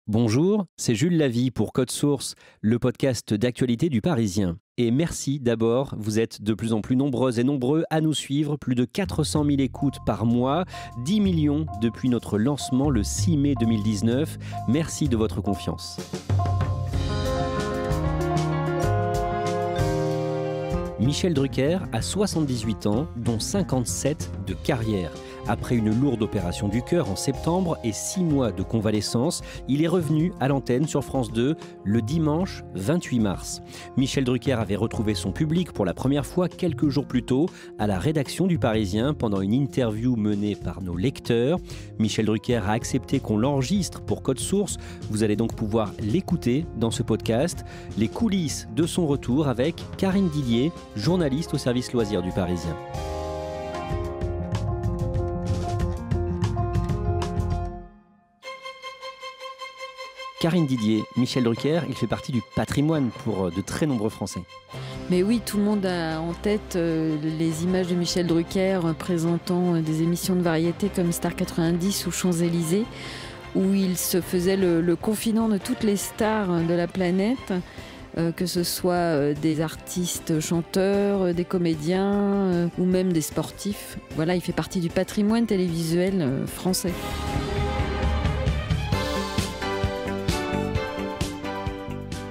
Bonjour, c'est Jules Lavie pour Code Source, le podcast d'actualité du Parisien. Et merci d'abord, vous êtes de plus en plus nombreuses et nombreux à nous suivre, plus de 400 000 écoutes par mois, 10 millions depuis notre lancement le 6 mai 2019. Merci de votre confiance. Michel Drucker a 78 ans, dont 57 de carrière. Après une lourde opération du cœur en septembre et 6 mois de convalescence, il est revenu à l'antenne sur France 2 le dimanche 28 mars. Michel Drucker avait retrouvé son public pour la première fois quelques jours plus tôt à la rédaction du Parisien pendant une interview menée par nos lecteurs. Michel Drucker a accepté qu'on l'enregistre pour Code Source. Vous allez donc pouvoir l'écouter dans ce podcast. Les coulisses de son retour avec Karine Didier, journaliste au service loisirs du Parisien. Karine Didier, Michel Drucker, il fait partie du patrimoine pour de très nombreux Français. Mais oui, tout le monde a en tête les images de Michel Drucker présentant des émissions de variété comme Star 90 ou Champs-Élysées, où il se faisait le confident de toutes les stars de la planète, que ce soit des artistes chanteurs, des comédiens ou même des sportifs. Voilà, il fait partie du patrimoine télévisuel français.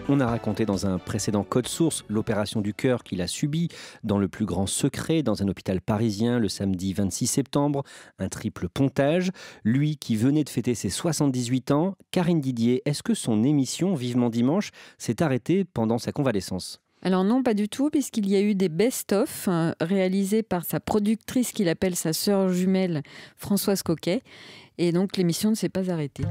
On a raconté dans un précédent Code Source l'opération du cœur qu'il a subie dans le plus grand secret dans un hôpital parisien le samedi 26 septembre, un triple pontage. Lui qui venait de fêter ses 78 ans, Karine Didier, est-ce que son émission Vivement Dimanche s'est arrêtée pendant sa convalescence ? Alors non, pas du tout, puisqu'il y a eu des best-of réalisés par sa productrice qu'il appelle sa sœur jumelle Françoise Coquet, et donc l'émission ne s'est pas arrêtée.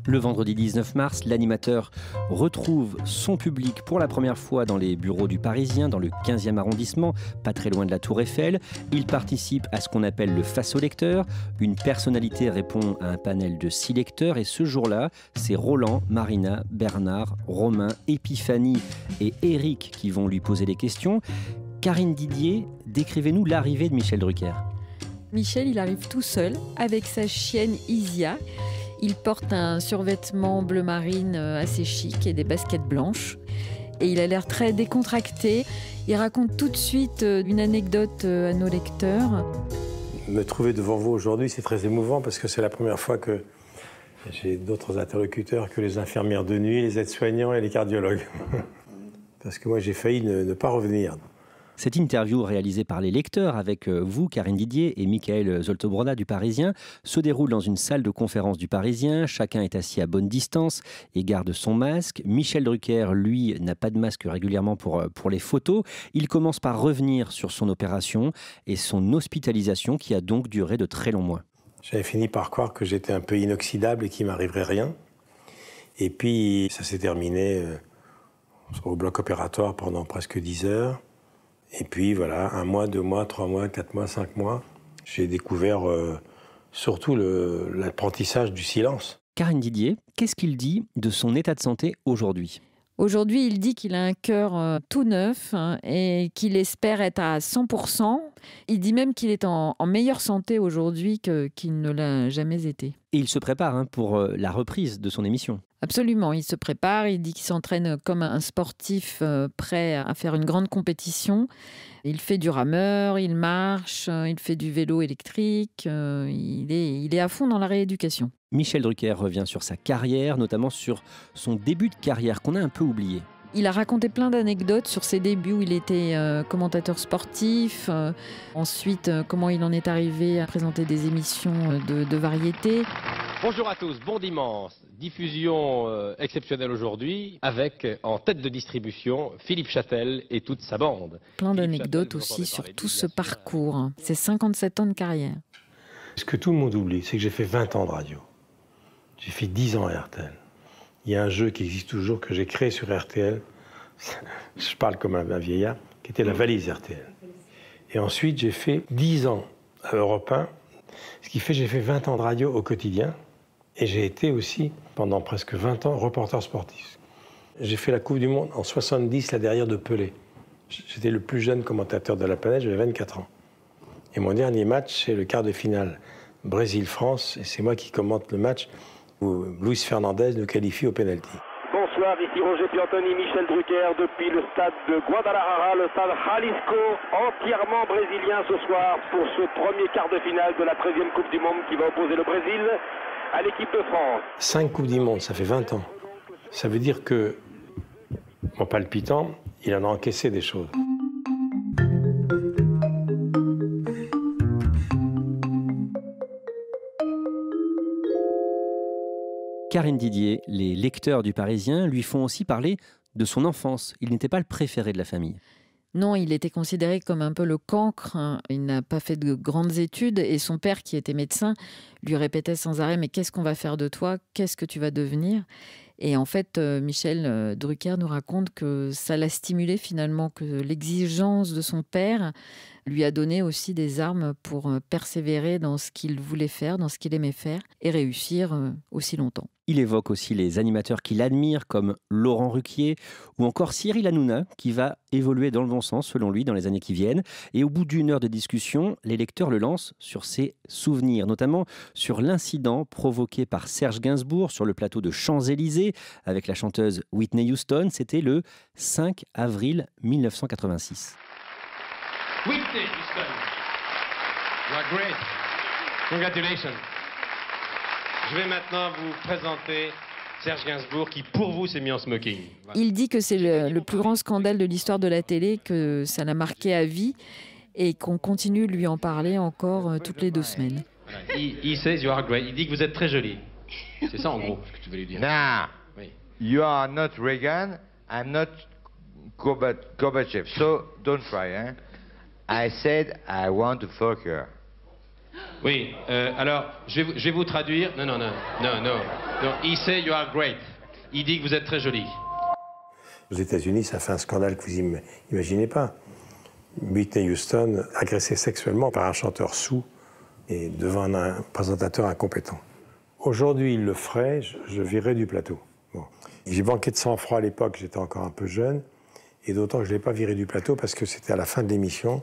Le vendredi 19 mars, l'animateur retrouve son public pour la première fois dans les bureaux du Parisien, dans le 15e arrondissement, pas très loin de la Tour Eiffel. Il participe à ce qu'on appelle le face au lecteur. Une personnalité répond à un panel de 6 lecteurs et ce jour-là, c'est Roland, Marina, Bernard, Romain, Épiphanie et Eric qui vont lui poser des questions. Karine Didier, décrivez-nous l'arrivée de Michel Drucker. Michel, il arrive tout seul avec sa chienne Isia. Il porte un survêtement bleu marine assez chic et des baskets blanches. Et il a l'air très décontracté. Il raconte tout de suite une anecdote à nos lecteurs. Me trouver devant vous aujourd'hui, c'est très émouvant parce que c'est la première fois que j'ai d'autres interlocuteurs que les infirmières de nuit, les aides-soignants et les cardiologues. Parce que moi, j'ai failli ne pas revenir. Cette interview réalisée par les lecteurs avec vous, Karine Didier et Michael Zoltobrona du Parisien, se déroule dans une salle de conférence du Parisien. Chacun est assis à bonne distance et garde son masque. Michel Drucker, lui, n'a pas de masque régulièrement pour les photos. Il commence par revenir sur son opération et son hospitalisation qui a donc duré de très longs mois. J'avais fini par croire que j'étais un peu inoxydable et qu'il ne m'arriverait rien. Et puis, ça s'est terminé au bloc opératoire pendant presque 10 heures. Et puis voilà, 1 mois, 2 mois, 3 mois, 4 mois, 5 mois, j'ai découvert surtout l'apprentissage du silence. Karine Didier, qu'est-ce qu'il dit de son état de santé aujourd'hui ? Aujourd'hui, il dit qu'il a un cœur tout neuf et qu'il espère être à 100%. Il dit même qu'il est en meilleure santé aujourd'hui qu'il ne l'a jamais été. Et il se prépare pour la reprise de son émission. Absolument, il se prépare, il dit qu'il s'entraîne comme un sportif prêt à faire une grande compétition. Il fait du rameur, il marche, il fait du vélo électrique, il est à fond dans la rééducation. Michel Drucker revient sur sa carrière, notamment sur son début de carrière qu'on a un peu oublié. Il a raconté plein d'anecdotes sur ses débuts où il était commentateur sportif, ensuite comment il en est arrivé à présenter des émissions de variété. Bonjour à tous, bon dimanche. Diffusion exceptionnelle aujourd'hui avec en tête de distribution Philippe Châtel et toute sa bande. Plein d'anecdotes aussi sur tout ce parcours, ses 57 ans de carrière. Ce que tout le monde oublie, c'est que j'ai fait 20 ans de radio. J'ai fait 10 ans à RTL. Il y a un jeu qui existe toujours, que j'ai créé sur RTL. Je parle comme un vieillard, qui était la valise RTL. Et ensuite, j'ai fait 10 ans à Europe 1, ce qui fait que j'ai fait 20 ans de radio au quotidien. Et j'ai été aussi, pendant presque 20 ans, reporter sportif. J'ai fait la Coupe du Monde en 70, là derrière de Pelé. J'étais le plus jeune commentateur de la planète, j'avais 24 ans. Et mon dernier match, c'est le quart de finale Brésil-France, et c'est moi qui commente le match où Luis Fernandez nous qualifie au pénalty. Bonsoir, ici Roger Piantoni, Michel Drucker, depuis le stade de Guadalajara, le stade Jalisco, entièrement brésilien ce soir pour ce premier quart de finale de la 13e Coupe du Monde qui va opposer le Brésil à l'équipe de France. 5 Coupes du Monde, ça fait 20 ans. Ça veut dire que, mon palpitant, il en a encaissé des choses. Karine Didier, les lecteurs du Parisien lui font aussi parler de son enfance. Il n'était pas le préféré de la famille. Non, il était considéré comme un peu le cancre. Il n'a pas fait de grandes études et son père, qui était médecin, lui répétait sans arrêt « Mais qu'est-ce qu'on va faire de toi? Qu'est-ce que tu vas devenir ?» Et en fait, Michel Drucker nous raconte que ça l'a stimulé finalement, que l'exigence de son père lui a donné aussi des armes pour persévérer dans ce qu'il voulait faire, dans ce qu'il aimait faire et réussir aussi longtemps. Il évoque aussi les animateurs qu'il admire comme Laurent Ruquier ou encore Cyril Hanouna qui va évoluer dans le bon sens selon lui dans les années qui viennent. Et au bout d'une heure de discussion, les lecteurs le lancent sur ses souvenirs, notamment sur l'incident provoqué par Serge Gainsbourg sur le plateau de Champs-Élysées avec la chanteuse Whitney Houston. C'était le 5 avril 1986. Whitney Houston, you are great. Congratulations. Je vais maintenant vous présenter Serge Gainsbourg qui, pour vous, s'est mis en smoking. Voilà. Il dit que c'est le plus grand scandale de l'histoire de la télé, que ça l'a marqué à vie et qu'on continue de lui en parler encore toutes les 2 semaines. Voilà. He says you are great. Il dit que vous êtes très jolie. C'est ça en gros ce que tu veux lui dire. Nah, Oui. you are not Reagan, I'm not Gorbachev, so don't try, hein. I said I want to fuck her. Oui, alors, je vais vous traduire. Non. He say you are great. Il dit que vous êtes très jolie. Aux États-Unis, ça fait un scandale que vous n'imaginez pas. Whitney Houston agressée sexuellement par un chanteur sourd et devant un présentateur incompétent. Aujourd'hui, il le ferait, je virerais du plateau. Bon. J'ai manqué de sang-froid à l'époque, j'étais encore un peu jeune, et d'autant que je ne l'ai pas viré du plateau parce que c'était à la fin de l'émission,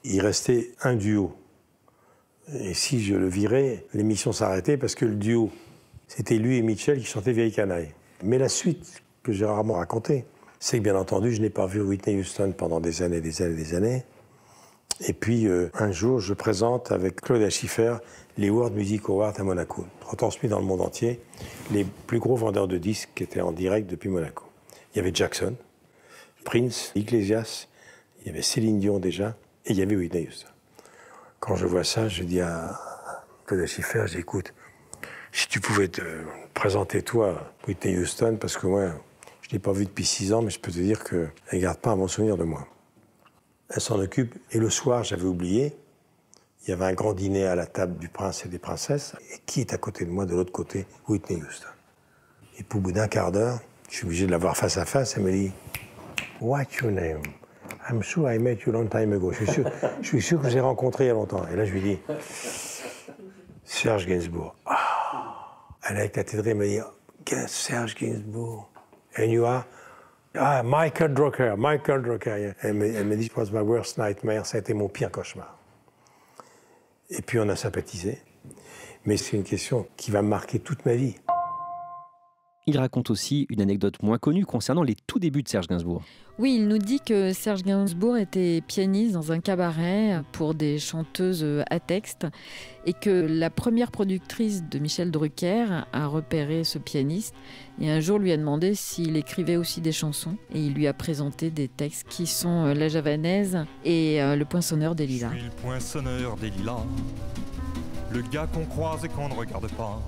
il restait un duo. Et si je le virais, l'émission s'arrêtait parce que le duo, c'était lui et Mitchell qui chantaient Vieille Canaille. Mais la suite, que j'ai rarement racontée, c'est que bien entendu, je n'ai pas vu Whitney Houston pendant des années. Et puis, un jour, je présente avec Claude Schiffer les World Music Awards à Monaco, retransmis dans le monde entier, les plus gros vendeurs de disques qui étaient en direct depuis Monaco. Il y avait Jackson, Prince, Iglesias, il y avait Céline Dion déjà, et il y avait Whitney Houston. Quand je vois ça, je dis à Claude Schiffer, j'écoute, si tu pouvais te présenter toi, Whitney Houston, parce que moi, je ne l'ai pas vue depuis 6 ans, mais je peux te dire qu'elle ne garde pas un bon souvenir de moi. Elle s'en occupe, et le soir, j'avais oublié, il y avait un grand dîner à la table du prince et des princesses, et qui est à côté de moi, de l'autre côté? Whitney Houston. Et pour au bout d'un quart d'heure, je suis obligé de la voir face à face, elle me dit « What's your name? I'm sure I met you a long time ago. » Je suis sûr que j'ai rencontré il y a longtemps. Et là, je lui dis « Serge Gainsbourg. » Elle a éclaté de rire, elle me dit « Serge Gainsbourg. And you are? » Ah, Michael Drucker. Elle me dit, it was my worst nightmare, ça a été mon pire cauchemar. Et puis on a sympathisé. Mais c'est une question qui va me marquer toute ma vie. Il raconte aussi une anecdote moins connue concernant les tout débuts de Serge Gainsbourg. Oui, il nous dit que Serge Gainsbourg était pianiste dans un cabaret pour des chanteuses à texte et que la première productrice de Michel Drucker a repéré ce pianiste et un jour lui a demandé s'il écrivait aussi des chansons et il lui a présenté des textes qui sont La Javanaise et Le Poinçonneur des Lilas. Je suis le poinçonneur des lilas, le gars qu'on croise et qu'on ne regarde pas.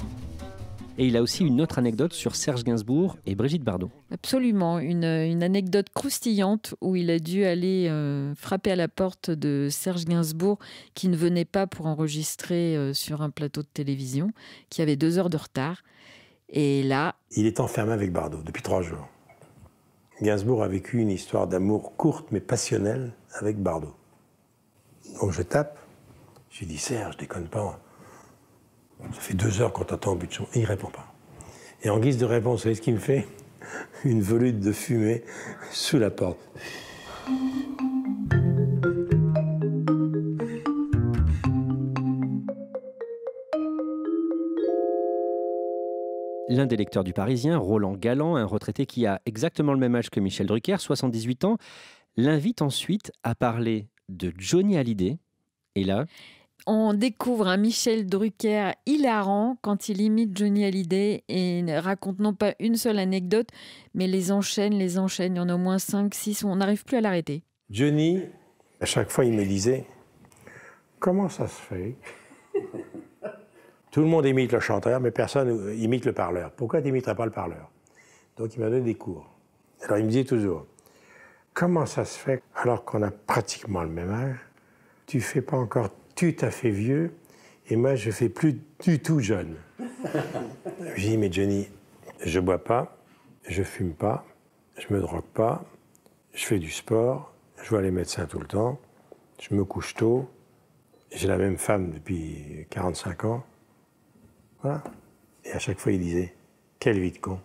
Et il a aussi une autre anecdote sur Serge Gainsbourg et Brigitte Bardot. Absolument, une anecdote croustillante où il a dû aller frapper à la porte de Serge Gainsbourg qui ne venait pas pour enregistrer sur un plateau de télévision, qui avait 2 heures de retard. Et là... Il est enfermé avec Bardot depuis 3 jours. Gainsbourg a vécu une histoire d'amour courte mais passionnelle avec Bardot. Donc je tape, je lui dis « Serge, déconne pas. Ça fait 2 heures qu'on t'attend au but de son... » Et il répond pas. Et en guise de réponse, vous savez ce qu'il me fait? Une volute de fumée sous la porte. L'un des lecteurs du Parisien, Roland Galland, un retraité qui a exactement le même âge que Michel Drucker, 78 ans, l'invite ensuite à parler de Johnny Hallyday. Et là, on découvre un Michel Drucker hilarant quand il imite Johnny Hallyday et raconte non pas une seule anecdote, mais les enchaîne. Il y en a au moins 5, 6, on n'arrive plus à l'arrêter. Johnny, à chaque fois, il me disait « Comment ça se fait ? Tout le monde imite le chanteur, mais personne imite le parleur. Pourquoi tu n'imiterais pas le parleur ?» Donc il m'a donné des cours. Alors il me disait toujours « Comment ça se fait, alors qu'on a pratiquement le même âge, tu ne fais pas encore tout à fait vieux, et moi je ne fais plus du tout jeune. » J'ai dit « Mais Johnny, je ne bois pas, je ne fume pas, je ne me drogue pas, je fais du sport, je vois les médecins tout le temps, je me couche tôt, j'ai la même femme depuis 45 ans. Voilà. » Et à chaque fois, il disait « Quelle vie de con !»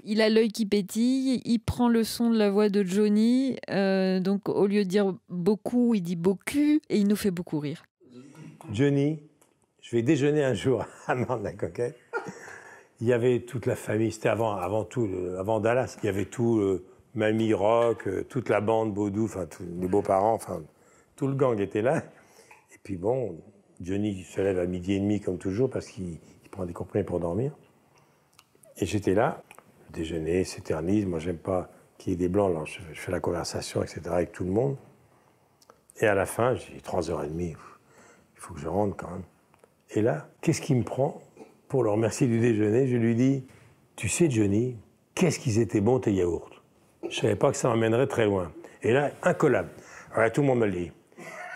Il a l'œil qui pétille, il prend le son de la voix de Johnny, donc au lieu de dire beaucoup, il dit beaucoup, et il nous fait beaucoup rire. Johnny, je vais déjeuner un jour à Marne-la-Coquette. Il y avait toute la famille, c'était avant Dallas, il y avait tout, Mamie Rock, toute la bande Baudou, enfin tous les beaux-parents, enfin tout le gang était là. Et puis bon, Johnny se lève à 12h30 comme toujours parce qu'il prend des comprimés pour dormir. Et j'étais là, le déjeuner s'éternise, moi j'aime pas qu'il y ait des blancs, alors je fais la conversation, etc. avec tout le monde. Et à la fin, j'ai dit 3h30, il faut que je rentre quand même. Et là, qu'est-ce qui me prend? Pour le remercier du déjeuner, je lui dis « Tu sais Johnny, qu'est-ce qu'ils étaient bons tes yaourts ?» Je savais pas que ça m'emmènerait très loin. Et là, incollable. Alors, tout le monde me le dit.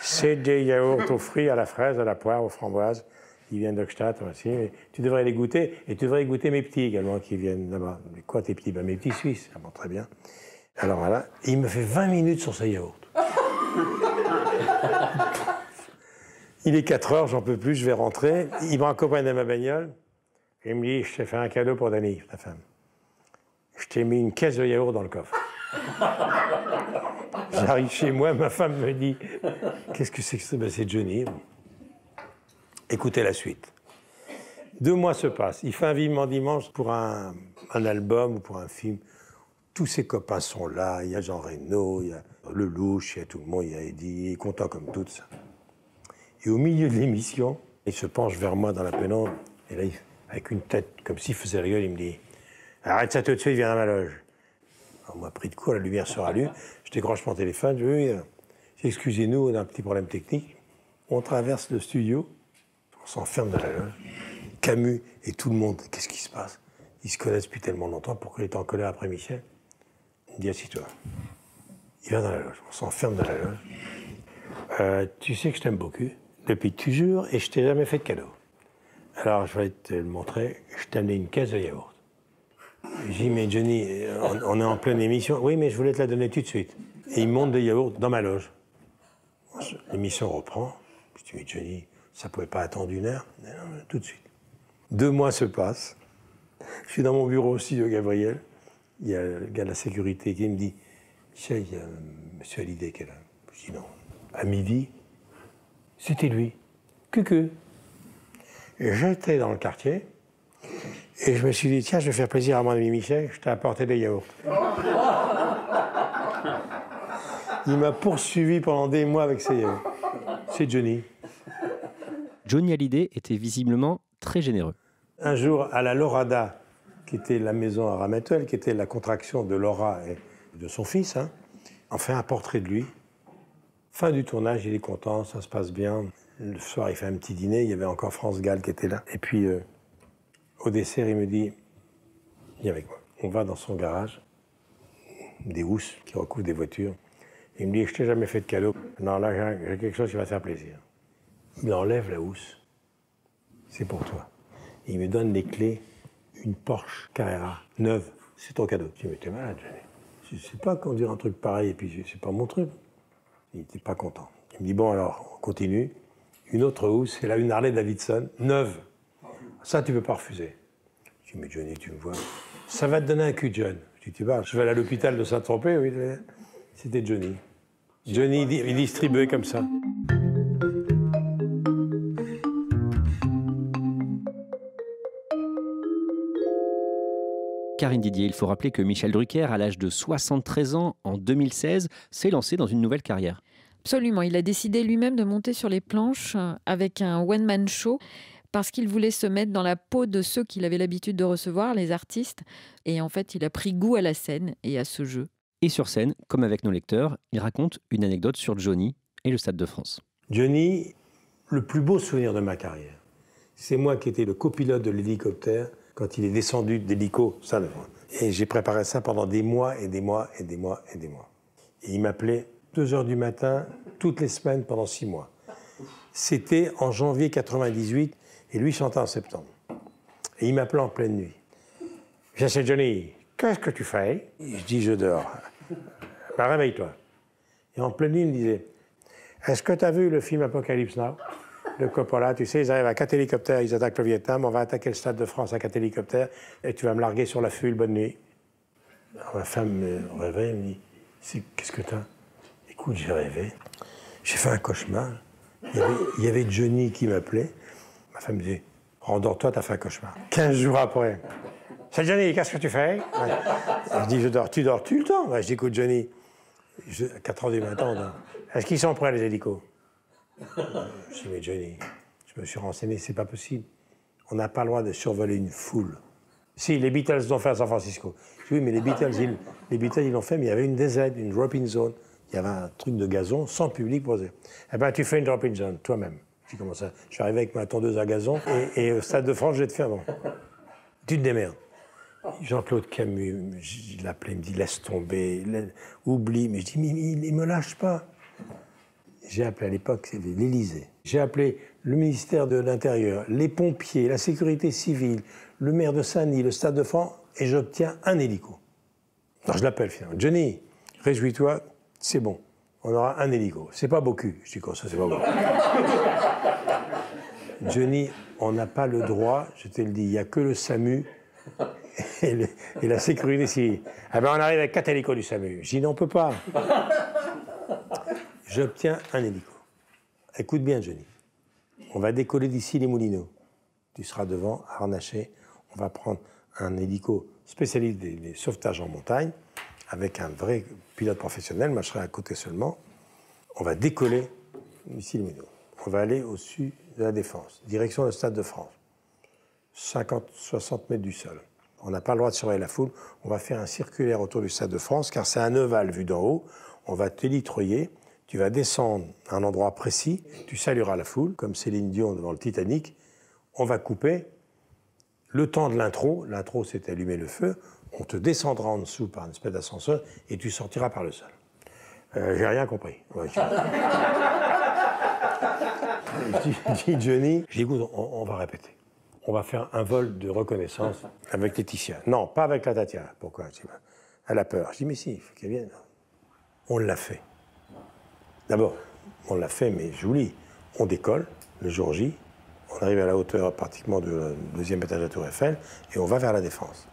C'est des yaourts aux fruits, à la fraise, à la poire, aux framboises. Ils viennent d'Ockstadt aussi. Tu devrais les goûter. Et tu devrais goûter mes petits également qui viennent là-bas. Mais quoi tes petits? Ben, mes petits Suisses. Ça va très bien. Alors voilà, il me fait 20 minutes sur ce yaourt. Il est 4h, j'en peux plus, je vais rentrer. Il me raccompagne dans ma bagnole. Il me dit, je t'ai fait un cadeau pour Dany, ta femme. Je t'ai mis une caisse de yaourt dans le coffre. J'arrive chez moi, ma femme me dit, qu'est-ce que c'est que ça? Ben, c'est Johnny. Écoutez la suite. 2 mois se passent. Il fait un Vivement Dimanche pour un album ou pour un film. Tous ses copains sont là. Il y a Jean Reno, il y a Lelouch, il y a tout le monde. Il y a Eddie, il est content comme tout ça. Et au milieu de l'émission, il se penche vers moi dans la pénombre. Et là, avec une tête comme s'il faisait la gueule, il me dit « Arrête ça tout de suite, viens dans ma loge. » On m'a pris de court, la lumière se rallume. Je décroche mon téléphone. Je dis « Excusez-nous, on a un petit problème technique. » On traverse le studio. On s'enferme dans la loge. Camus et tout le monde, qu'est-ce qui se passe? Ils se connaissent depuis tellement longtemps. Pourquoi il est en colère après Michel? Il me dit « Assis-toi. » Il va dans la loge. On s'enferme dans la loge. Tu sais que je t'aime beaucoup, depuis toujours, et je t'ai jamais fait de cadeau. Alors, je vais te le montrer. Je t'ai amené une caisse de yaourt. J'ai dit, mais Johnny, on est en pleine émission. Oui, mais je voulais te la donner tout de suite. Et il monte des yaourts dans ma loge. L'émission reprend. Je dis, mais Johnny, ça pouvait pas attendre 1 heure? Non, tout de suite. 2 mois se passent. Je suis dans mon bureau aussi de Gabriel. Il y a le gars de la sécurité qui me dit, Michel, il y a M. Hallyday qui est là. Je dis, non. À midi, c'était lui. Cucu. J'étais dans le quartier et je me suis dit, tiens, je vais faire plaisir à mon ami Michel, je t'ai apporté des yaourts. Il m'a poursuivi pendant des mois avec ses yaourts. C'est Johnny. Johnny Hallyday était visiblement très généreux. Un jour, à la Lorada, qui était la maison à Ramatuelle, qui était la contraction de Laura et de son fils, on fait un portrait de lui. Fin du tournage, il est content, ça se passe bien. Le soir, il fait un petit dîner, il y avait encore France Gall qui était là. Et puis, au dessert, il me dit, viens avec moi. On va dans son garage, des housses qui recouvrent des voitures. Il me dit, je t'ai jamais fait de cadeau. Non, là, j'ai quelque chose qui va te faire plaisir. Il enlève la housse. C'est pour toi. Et il me donne les clés, une Porsche Carrera, neuve. C'est ton cadeau. Je dis, mais t'es malade, Johnny. Je sais pas conduire un truc pareil, et puis c'est pas mon truc. Il n'était pas content. Il me dit, bon, alors, on continue. Une autre housse, c'est là une Harley Davidson, neuve. Ça, tu peux pas refuser. Je dis, mais Johnny, tu me vois, ça va te donner un cul de jeune. Je dis, tu vas, je vais aller à l'hôpital de Saint-Tropez, oui. C'était Johnny. Johnny, il distribuait comme ça. Karine Didier, il faut rappeler que Michel Drucker, à l'âge de 73 ans, en 2016, s'est lancé dans une nouvelle carrière. Absolument, il a décidé lui-même de monter sur les planches avec un one-man show parce qu'il voulait se mettre dans la peau de ceux qu'il avait l'habitude de recevoir, les artistes. Et en fait, il a pris goût à la scène et à ce jeu. Et sur scène, comme avec nos lecteurs, il raconte une anecdote sur Johnny et le Stade de France. Johnny, le plus beau souvenir de ma carrière, c'est moi qui étais le copilote de l'hélicoptère quand il est descendu d'hélico, ça de France. Et j'ai préparé ça pendant des mois et des mois et des mois et des mois. Et il m'appelait 2h du matin, toutes les semaines, pendant 6 mois. C'était en janvier 98, et lui chantait en septembre. Et il m'appelait en pleine nuit. Je dis, Johnny, qu'est-ce que tu fais? Je dis, je dors. Ben, réveille-toi. Et en pleine nuit, il me disait, est-ce que tu as vu le film Apocalypse Now de Coppola? Tu sais, ils arrivent à 4 hélicoptères, ils attaquent le Vietnam, on va attaquer le Stade de France à 4 hélicoptères, et tu vas me larguer sur la fulle, bonne nuit. Alors, ma femme me réveille, elle me dit, qu'est-ce que t'as? Écoute, j'ai rêvé. J'ai fait un cauchemar. Il y avait Johnny qui m'appelait. Ma femme me dit, rendors-toi, t'as fait un cauchemar. 15 jours après, c'est Johnny, qu'est-ce que tu fais? Je dis, je dors. Tu dors tout le temps? Je dis, écoute, Johnny, à 4h du matin, on dort. Est-ce qu'ils sont prêts, les hélicos? Je dis, mais Johnny, je me suis renseigné, c'est pas possible. On n'a pas le droit de survoler une foule. Si, les Beatles l'ont fait à San Francisco. Je dis, oui, mais les Beatles, ils l'ont fait, mais il y avait une DZ, une drop-in zone. Il y avait un truc de gazon sans public posé. Eh bien, tu fais une drop-in zone, toi-même. Je dis, comment ça? Je suis arrivé avec ma tondeuse à gazon et au Stade de France, je vais te faire, bon. Tu te démerdes. Jean-Claude Camus, je l'appelais, il me dit, laisse tomber, oublie. Mais je dis, mais il ne me lâche pas. J'ai appelé à l'époque, c'était l'Élysée. J'ai appelé le ministère de l'Intérieur, les pompiers, la sécurité civile, le maire de Saint-Denis, le Stade de France, et j'obtiens un hélico. Alors je l'appelle finalement. Johnny, réjouis-toi, c'est bon. On aura un hélico. C'est pas beaucoup. Je dis quoi, ça, c'est pas beaucoup. Johnny, on n'a pas le droit, je te le dis, il n'y a que le SAMU et la sécurité civile. Ah ben on arrive avec 4 hélicos du SAMU. Je dis non, on peut pas. J'obtiens un hélico. Écoute bien, Johnny. On va décoller d'ici les Moulineaux. Tu seras devant, harnaché. On va prendre un hélico spécialiste des sauvetages en montagne, avec un vrai pilote professionnel, moi je serai à côté seulement. On va décoller d'ici les Moulineaux. On va aller au-dessus de la Défense, direction le Stade de France. 50-60 mètres du sol. On n'a pas le droit de surveiller la foule. On va faire un circulaire autour du Stade de France, car c'est un ovale vu d'en haut. On va t'élitroyer. Tu vas descendre à un endroit précis. Tu salueras la foule, comme Céline Dion devant le Titanic. On va couper. Le temps de l'intro, l'intro c'est allumer le feu, on te descendra en dessous par une espèce d'ascenseur et tu sortiras par le sol. J'ai rien compris. Ouais, je dis Johnny, je dis écoute, on va répéter. On va faire un vol de reconnaissance avec Laetitia. Non, pas avec la Tatiana. Pourquoi? Elle a peur. Je dis mais si, il faut qu'elle vienne. On l'a fait. D'abord, on l'a fait, mais j'oublie. On décolle le jour J. On arrive à la hauteur pratiquement du 2e étage de la Tour Eiffel et on va vers la Défense.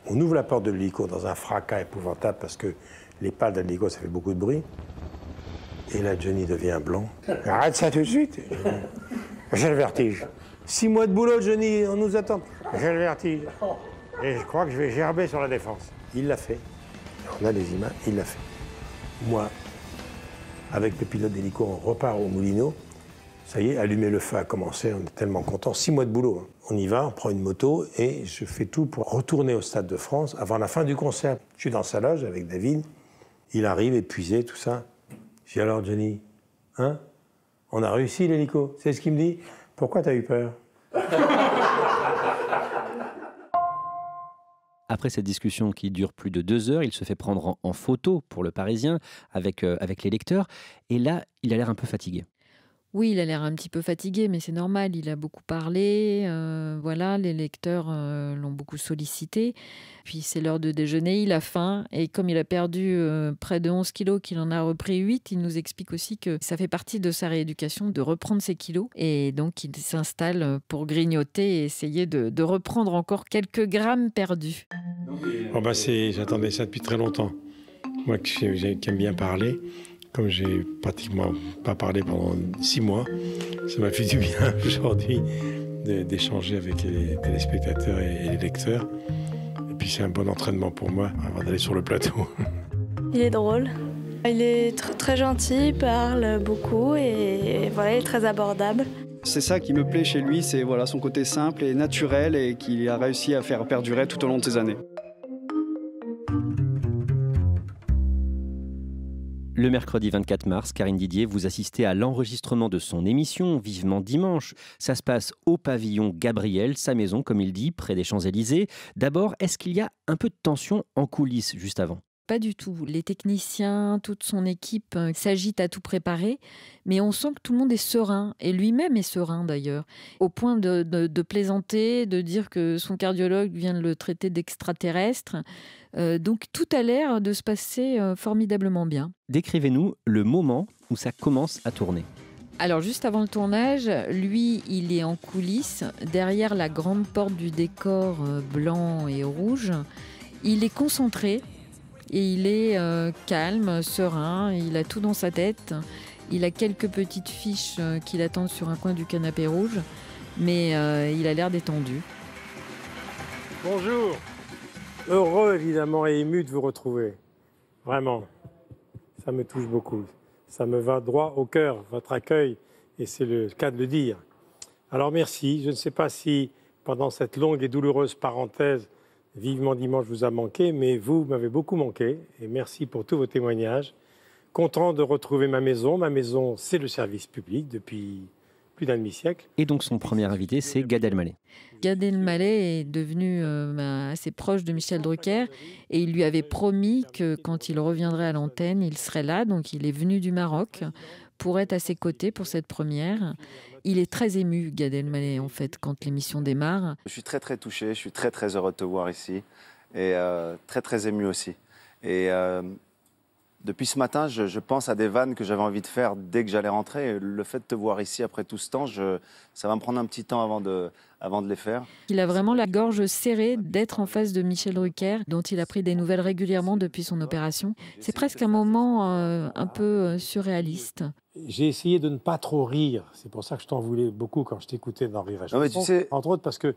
On ouvre la porte de l'hélico dans un fracas épouvantable parce que les pales de l'hélico, ça fait beaucoup de bruit. Et là, Johnny devient blanc. Arrête ça tout de suite. J'ai le vertige. 6 mois de boulot, Johnny, on nous attend. J'ai le vertige. Et je crois que je vais gerber sur la Défense. Il l'a fait. On a les images, il l'a fait. Moi, avec le pilote d'hélico, on repart au Moulineaux. Ça y est, allumer le feu a commencé, on est tellement contents. 6 mois de boulot. Hein. On y va, on prend une moto et je fais tout pour retourner au Stade de France avant la fin du concert. Je suis dans sa loge avec David. Il arrive épuisé, tout ça. Je dis alors, Johnny, hein? On a réussi l'hélico. C'est ce qu'il me dit. Pourquoi t'as eu peur? Après cette discussion qui dure plus de 2 heures, il se fait prendre en photo pour le Parisien avec les lecteurs. Et là, il a l'air un peu fatigué. Oui, il a l'air un petit peu fatigué, mais c'est normal, il a beaucoup parlé, voilà, les lecteurs l'ont beaucoup sollicité. Puis c'est l'heure de déjeuner, il a faim, et comme il a perdu près de 11 kilos, qu'il en a repris 8, il nous explique aussi que ça fait partie de sa rééducation de reprendre ses kilos. Et donc il s'installe pour grignoter et essayer de reprendre encore quelques grammes perdus. Oh bah j'attendais ça depuis très longtemps. Moi qui aime bien parler, comme j'ai pratiquement pas parlé pendant 6 mois, ça m'a fait du bien aujourd'hui d'échanger avec les téléspectateurs et les lecteurs. puis c'est un bon entraînement pour moi avant d'aller sur le plateau. Il est drôle. Il est très gentil, il parle beaucoup et voilà, il est très abordable. C'est ça qui me plaît chez lui, c'est voilà, son côté simple et naturel et qu'il a réussi à faire perdurer tout au long de ses années. Le mercredi 24 mars, Karine Didier, vous assistez à l'enregistrement de son émission Vivement Dimanche. Ça se passe au pavillon Gabriel, sa maison, comme il dit, près des Champs-Élysées. D'abord, est-ce qu'il y a un peu de tension en coulisses juste avant ? Pas du tout. Les techniciens, toute son équipe s'agitent à tout préparer, mais on sent que tout le monde est serein, et lui-même est serein d'ailleurs, au point de plaisanter, de dire que son cardiologue vient de le traiter d'extraterrestre. Donc tout a l'air de se passer formidablement bien. Décrivez-nous le moment où ça commence à tourner. Alors juste avant le tournage, lui, il est en coulisses, derrière la grande porte du décor blanc et rouge. Il est concentré. Et il est calme, serein, il a tout dans sa tête. Il a quelques petites fiches qui l'attendent sur un coin du canapé rouge, mais il a l'air détendu. Bonjour. Heureux évidemment et ému de vous retrouver. Vraiment, ça me touche beaucoup. Ça me va droit au cœur, votre accueil, et c'est le cas de le dire. Alors merci, je ne sais pas si pendant cette longue et douloureuse parenthèse, Vivement Dimanche vous a manqué, mais vous m'avez beaucoup manqué, et merci pour tous vos témoignages. Content de retrouver ma maison. Ma maison, c'est le service public depuis plus d'un demi-siècle. Et donc son premier invité, c'est Gad Elmaleh. Gad Elmaleh est devenu assez proche de Michel Drucker, et il lui avait promis que quand il reviendrait à l'antenne, il serait là. Donc il est venu du Maroc pour être à ses côtés pour cette première. Il est très ému, Gad Elmaleh, en fait, quand l'émission démarre. Je suis très très touché, je suis très très heureux de te voir ici et très très ému aussi. Et depuis ce matin, je pense à des vannes que j'avais envie de faire dès que j'allais rentrer. Le fait de te voir ici après tout ce temps, ça va me prendre un petit temps avant de les faire. Il a vraiment la gorge serrée d'être en face de Michel Drucker, dont il a pris des nouvelles régulièrement depuis son opération. C'est presque un moment un peu surréaliste. J'ai essayé de ne pas trop rire. C'est pour ça que je t'en voulais beaucoup quand je t'écoutais dans Rire et Chanson. Non, mais tu sais... Entre autres parce que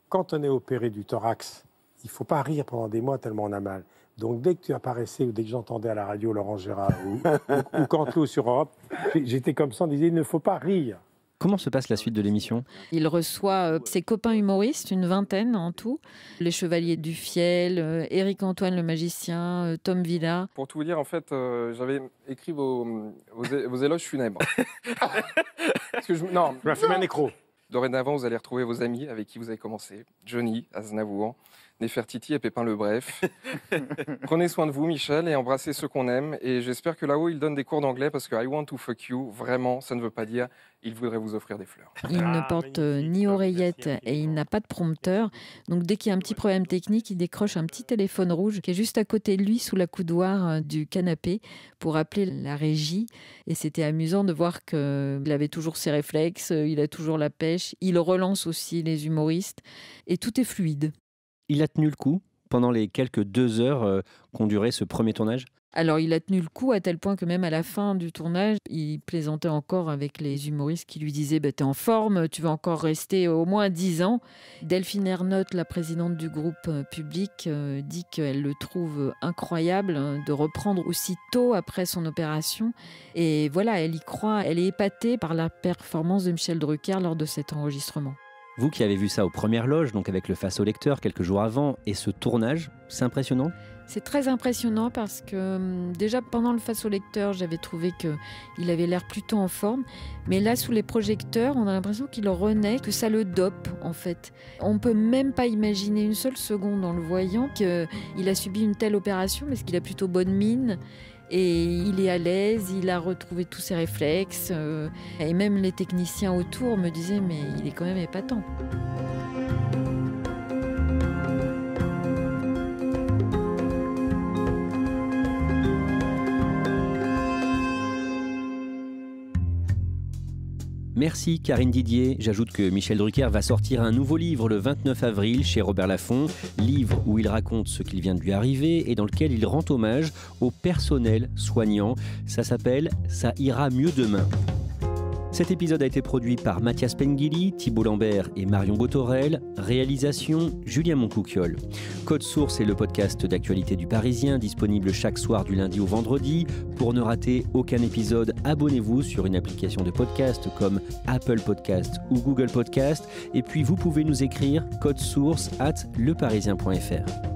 quand on est opéré du thorax, il ne faut pas rire pendant des mois tellement on a mal. Donc dès que tu apparaissais ou dès que j'entendais à la radio Laurent Gérard ou Canteloup sur Europe, j'étais comme ça, on disait il ne faut pas rire. Comment se passe la suite de l'émission ? Il reçoit ses copains humoristes, une vingtaine en tout. Les Chevaliers du Fiel, Éric Antoine le magicien, Tom Villa. Pour tout vous dire, en fait, j'avais écrit vos éloges funèbres. Parce que non, je m'ai fait un écro. Dorénavant, vous allez retrouver vos amis avec qui vous avez commencé. Johnny, Aznavour, Néfertiti et Pépin le Bref. Prenez soin de vous, Michel, et embrassez ceux qu'on aime. Et j'espère que là-haut, il donne des cours d'anglais parce que I want to fuck you, vraiment, ça ne veut pas dire il voudrait vous offrir des fleurs. Il ne porte ni oreillette et il n'a pas de prompteur. Donc dès qu'il y a un petit problème technique, il décroche un petit téléphone rouge qui est juste à côté de lui, sous la coudoir du canapé, pour appeler la régie. Et c'était amusant de voir qu'il avait toujours ses réflexes, il a toujours la pêche. Il relance aussi les humoristes et tout est fluide. Il a tenu le coup pendant les quelques 2 heures qu'ont duré ce premier tournage ? Alors, il a tenu le coup à tel point que même à la fin du tournage, il plaisantait encore avec les humoristes qui lui disaient « T'es en forme, tu vas encore rester au moins 10 ans ». Delphine Ernotte, la présidente du groupe Public, dit qu'elle le trouve incroyable de reprendre aussi tôt après son opération. Et voilà, elle y croit, elle est épatée par la performance de Michel Drucker lors de cet enregistrement. Vous qui avez vu ça aux premières loges, donc avec le face au lecteur quelques jours avant, et ce tournage, c'est impressionnant ? C'est très impressionnant parce que déjà pendant le face au lecteur, j'avais trouvé qu'il avait l'air plutôt en forme. Mais là, sous les projecteurs, on a l'impression qu'il renaît, que ça le dope en fait. On ne peut même pas imaginer une seule seconde en le voyant qu'il a subi une telle opération parce qu'il a plutôt bonne mine. Et il est à l'aise, il a retrouvé tous ses réflexes. Et même les techniciens autour me disaient « mais il est quand même épatant ». Merci Karine Didier. J'ajoute que Michel Drucker va sortir un nouveau livre le 29 avril chez Robert Laffont, livre où il raconte ce qu'il vient de lui arriver et dans lequel il rend hommage au personnel soignant. Ça s'appelle « Ça ira mieux demain ». Cet épisode a été produit par Mathias Pengili, Thibault Lambert et Marion Botorel. Réalisation, Julien Moncouquiol. Code Source est le podcast d'actualité du Parisien, disponible chaque soir du lundi au vendredi. Pour ne rater aucun épisode, abonnez-vous sur une application de podcast comme Apple Podcast ou Google Podcast. Et puis vous pouvez nous écrire codesource@leparisien.fr.